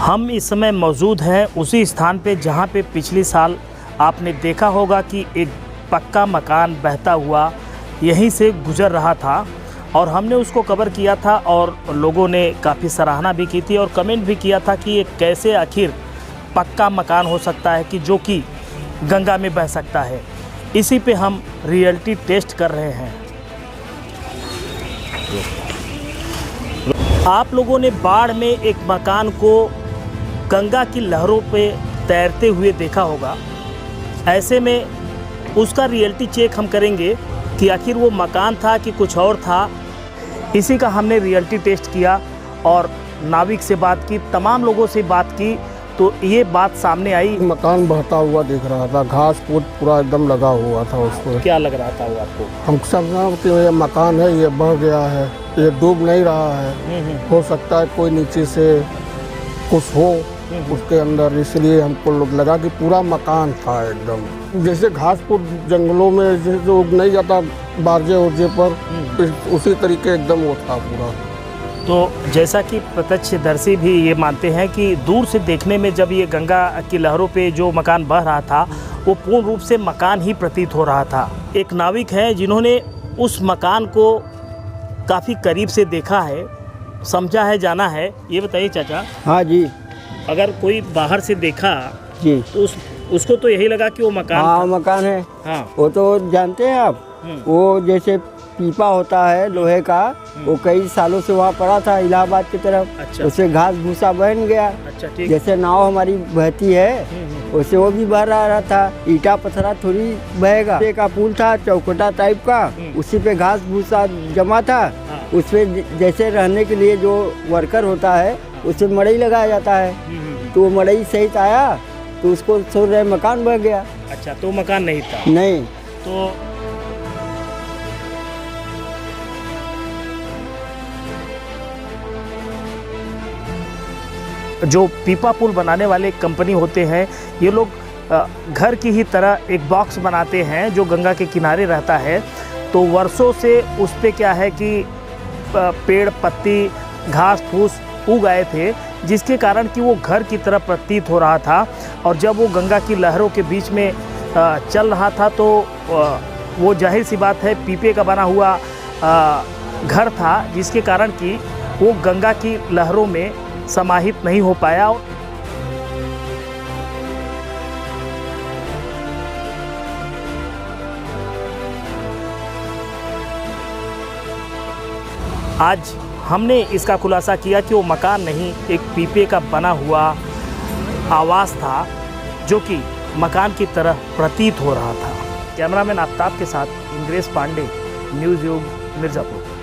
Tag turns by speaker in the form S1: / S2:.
S1: हम इस समय मौजूद हैं उसी स्थान पे जहाँ पे पिछले साल आपने देखा होगा कि एक पक्का मकान बहता हुआ यहीं से गुजर रहा था और हमने उसको कवर किया था और लोगों ने काफ़ी सराहना भी की थी और कमेंट भी किया था कि ये कैसे आखिर पक्का मकान हो सकता है कि जो कि गंगा में बह सकता है। इसी पे हम रियलिटी टेस्ट कर रहे हैं। आप लोगों ने बाढ़ में एक मकान को गंगा की लहरों पे तैरते हुए देखा होगा। ऐसे में उसका रियलिटी चेक हम करेंगे कि आखिर वो मकान था कि कुछ और था। इसी का हमने रियलिटी टेस्ट किया और नाविक से बात की, तमाम लोगों से बात की, तो ये बात सामने आई।
S2: मकान बहता हुआ दिख रहा था, घास फूस पूरा एकदम लगा हुआ था उसको।
S1: क्या लग रहा था वो आपको?
S2: हम समझा कि ये मकान है, ये बह गया है, ये डूब नहीं रहा है। हो सकता है कोई नीचे से कुछ हो उसके अंदर, इसलिए हमको लगा कि पूरा मकान था एकदम। जैसे घास फूस जंगलों में जैसे उग नहीं जाता बारजे उर्जे पर, उसी तरीके एकदम वो था पूरा।
S1: तो जैसा कि प्रत्यक्षदर्शी भी ये मानते हैं कि दूर से देखने में जब ये गंगा की लहरों पे जो मकान बह रहा था वो पूर्ण रूप से मकान ही प्रतीत हो रहा था। एक नाविक हैं जिन्होंने उस मकान को काफ़ी करीब से देखा है, समझा है, जाना है। ये बताइए चाचा।
S3: हाँ जी।
S1: अगर कोई बाहर से देखा जी तो उसको तो यही लगा कि वो मकान।
S3: हाँ मकान है।
S1: हाँ
S3: वो तो जानते हैं आप, वो जैसे पीपा होता है लोहे का, वो कई सालों से वहाँ पड़ा था इलाहाबाद की तरफ।
S1: अच्छा।
S3: उससे घास भूसा बन गया।
S1: अच्छा ठीक।
S3: जैसे नाव हमारी बहती है उससे वो भी बह रहा था। ईटा पत्थरा थोड़ी बहेगा। का पुल था चौखटा टाइप का, उसी पे घास भूसा जमा था। उसमें जैसे रहने के लिए जो वर्कर होता है उसमें मड़ई लगाया जाता है, तो वो मड़ई सहित आया तो उसको सोच रहे मकान बह गया।
S1: अच्छा, तो मकान नहीं था?
S3: नहीं।
S1: तो जो पीपा पुल बनाने वाले कंपनी होते हैं, ये लोग घर की ही तरह एक बॉक्स बनाते हैं जो गंगा के किनारे रहता है। तो वर्षों से उस पे क्या है कि पेड़ पत्ती घास फूस उग आए थे, जिसके कारण कि वो घर की तरह प्रतीत हो रहा था। और जब वो गंगा की लहरों के बीच में चल रहा था तो वो जाहिर सी बात है पीपे का बना हुआ घर था, जिसके कारण कि वो गंगा की लहरों में समाहित नहीं हो पाया। आज हमने इसका खुलासा किया कि वो मकान नहीं, एक पीपे का बना हुआ आवास था जो कि मकान की तरह प्रतीत हो रहा था। कैमरामैन आफ्ताब के साथ इंद्रेश पांडे, न्यूज़ युग, मिर्ज़ापुर।